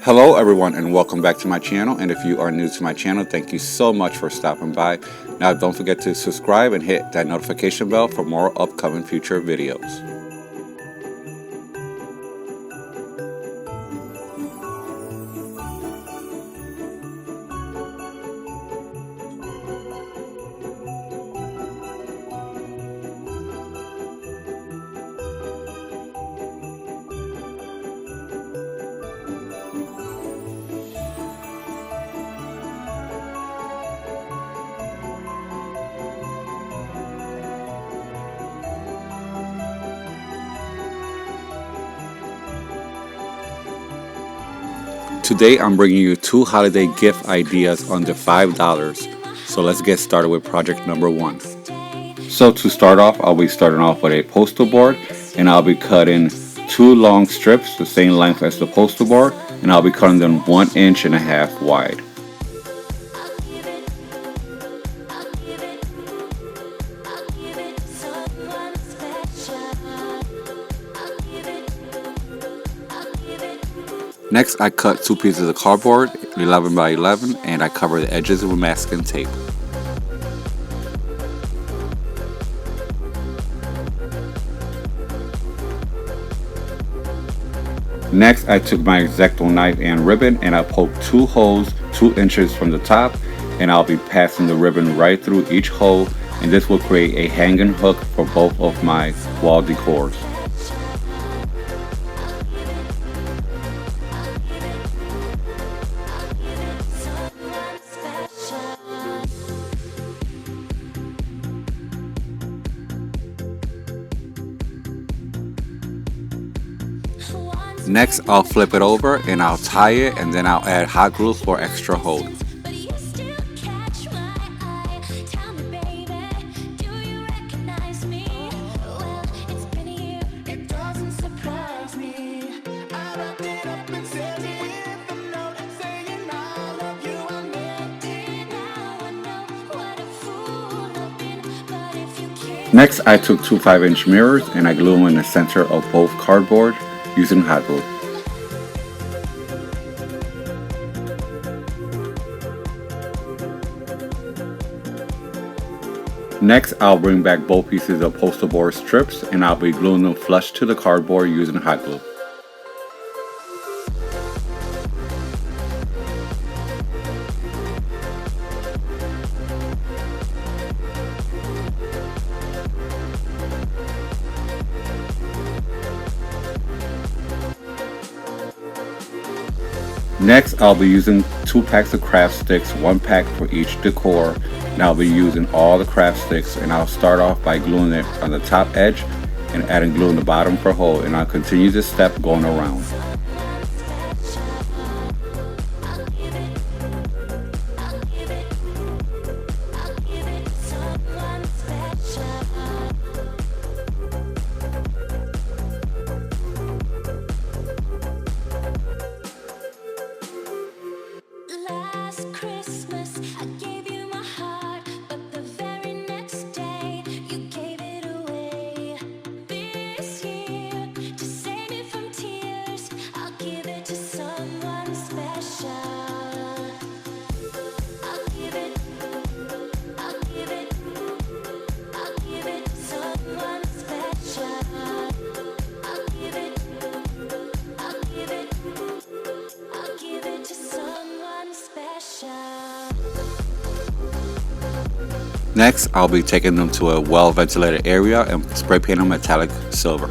Hello everyone and welcome back to my channel, and if you are new to my channel, thank you so much for stopping by. Now don't forget to subscribe and hit that notification bell for more upcoming future videos. Today I'm bringing you two holiday gift ideas under $5. So let's get started with project number one. So to start off, I'll be starting off with a poster board, and I'll be cutting two long strips the same length as the poster board, and I'll be cutting them 1.5 inches wide. Next, I cut two pieces of cardboard, 11 by 11, and I cover the edges with masking tape. Next, I took my X-Acto knife and ribbon, and I poked two holes 2 inches from the top, and I'll be passing the ribbon right through each hole, and this will create a hanging hook for both of my wall decors. Next, I'll flip it over and I'll tie it, and then I'll add hot glue for extra hold. Next, I took two 5-inch mirrors and I glued them in the center of both cardboard using hot glue. Next, I'll bring back both pieces of poster board strips and I'll be gluing them flush to the cardboard using hot glue. Next, I'll be using 2 packs of craft sticks, 1 pack for each decor, and I'll be using all the craft sticks, and I'll start off by gluing it on the top edge and adding glue in the bottom for hole, and I'll continue this step going around. Next, I'll be taking them to a well-ventilated area and spray paint them metallic silver.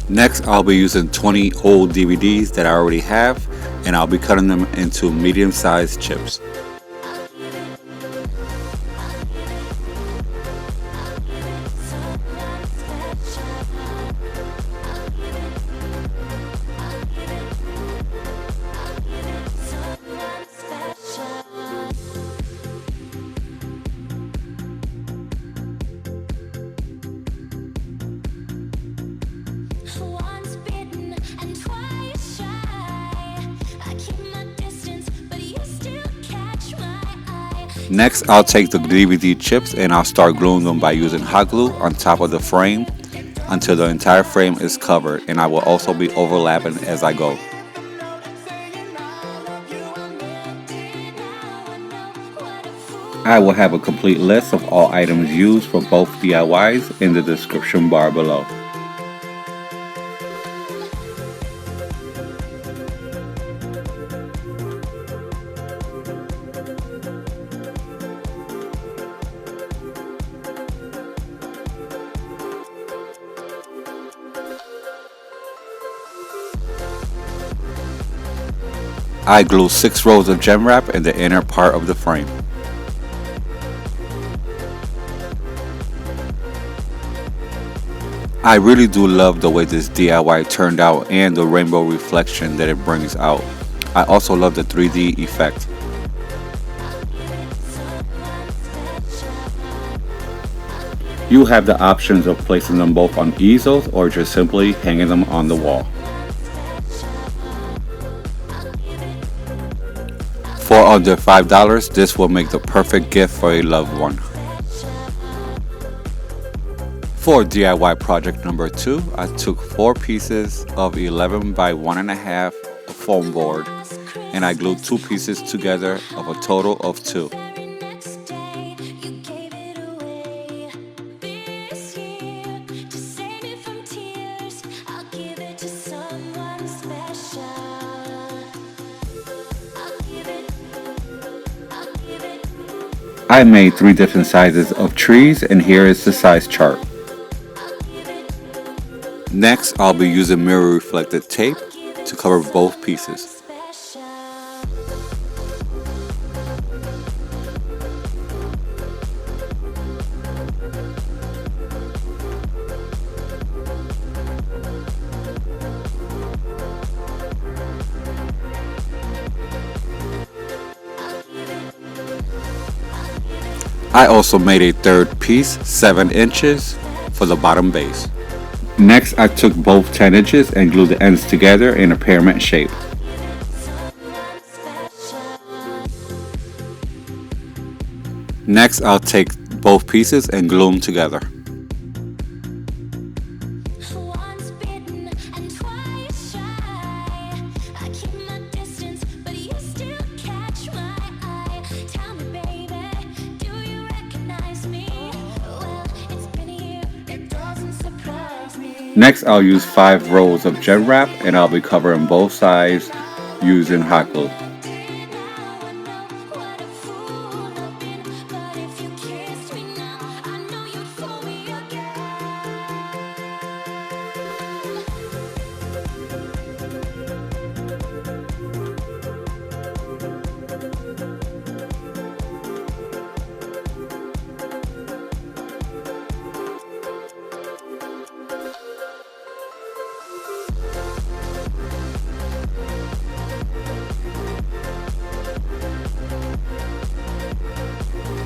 Next, I'll be using 20 old DVDs that I already have, and I'll be cutting them into medium-sized chips. Next, I'll take the DVD chips and I'll start gluing them by using hot glue on top of the frame until the entire frame is covered, and I will also be overlapping as I go. I will have a complete list of all items used for both DIYs in the description bar below. I glue 6 rows of gem wrap in the inner part of the frame. I really do love the way this DIY turned out and the rainbow reflection that it brings out. I also love the 3D effect. You have the options of placing them both on easels or just simply hanging them on the wall. For under $5, this will make the perfect gift for a loved one. For DIY project number 2, I took 4 pieces of 11 by 1.5 foam board and I glued 2 pieces together of a total of 2. I made 3 different sizes of trees and here is the size chart. Next, I'll be using mirror reflected tape to cover both pieces. I also made a third piece, 7 inches, for the bottom base. Next, I took both 10 inches and glued the ends together in a pyramid shape. Next, I'll take both pieces and glue them together. Next, I'll use 5 rows of gem wrap and I'll be covering both sides using hot glue.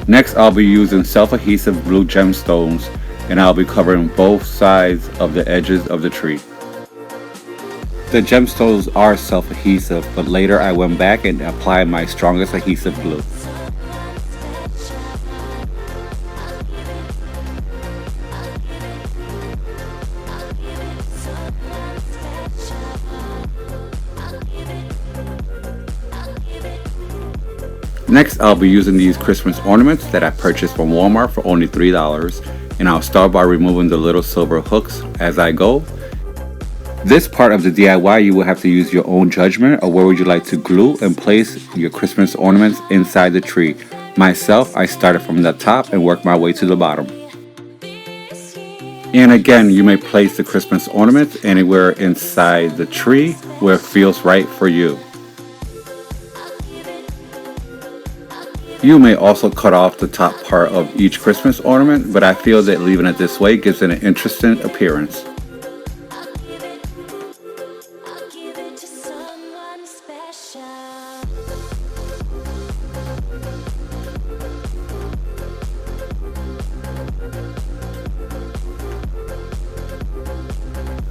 Next, I'll be using self-adhesive blue gemstones and I'll be covering both sides of the edges of the tree. The gemstones are self-adhesive, but later I went back and applied my strongest adhesive glue. Next, I'll be using these Christmas ornaments that I purchased from Walmart for only $3, and I'll start by removing the little silver hooks as I go. This part of the DIY, you will have to use your own judgment of where would you like to glue and place your Christmas ornaments inside the tree. Myself, I started from the top and worked my way to the bottom. And again, you may place the Christmas ornaments anywhere inside the tree where it feels right for you. You may also cut off the top part of each Christmas ornament, but I feel that leaving it this way gives it an interesting appearance.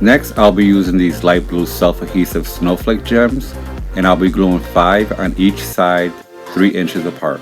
Next, I'll be using these light blue self-adhesive snowflake gems, and I'll be gluing 5 on each side, 3 inches apart.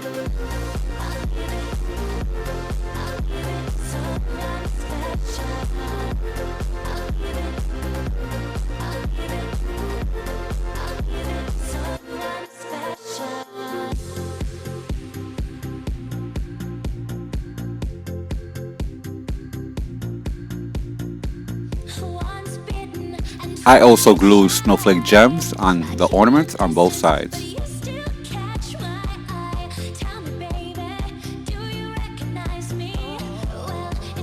I also glue snowflake gems on the ornaments on both sides.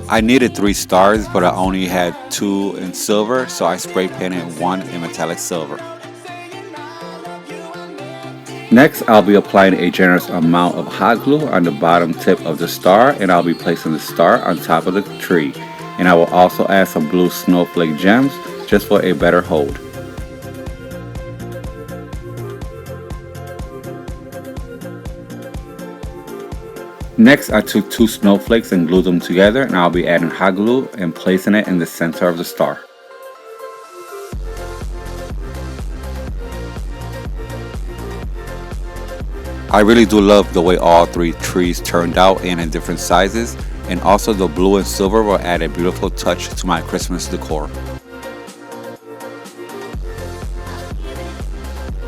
I needed 3 stars, but I only had 2 in silver, so I spray painted 1 in metallic silver. Next, I'll be applying a generous amount of hot glue on the bottom tip of the star, and I'll be placing the star on top of the tree. And I will also add some blue snowflake gems just for a better hold. Next, I took 2 snowflakes and glued them together, and I'll be adding hot glue and placing it in the center of the star. I really do love the way all 3 trees turned out and in different sizes, and also the blue and silver will add a beautiful touch to my Christmas decor.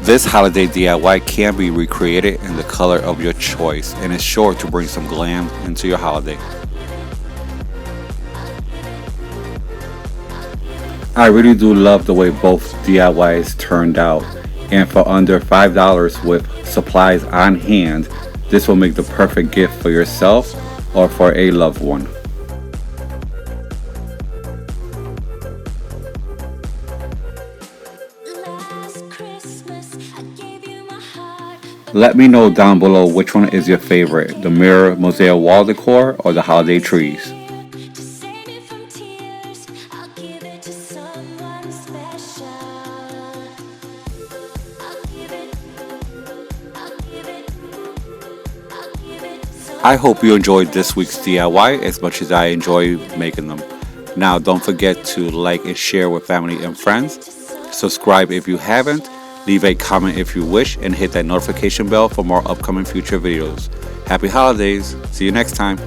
This holiday DIY can be recreated in the color of your choice and is sure to bring some glam into your holiday. I really do love the way both DIYs turned out, and for under $5 with supplies on hand, this will make the perfect gift for yourself or for a loved one. Let me know down below which one is your favorite, the mirror mosaic wall decor or the holiday trees. I hope you enjoyed this week's DIY as much as I enjoy making them. Now don't forget to like and share with family and friends. Subscribe if you haven't. Leave a comment if you wish, and hit that notification bell for more upcoming future videos. Happy holidays. See you next time.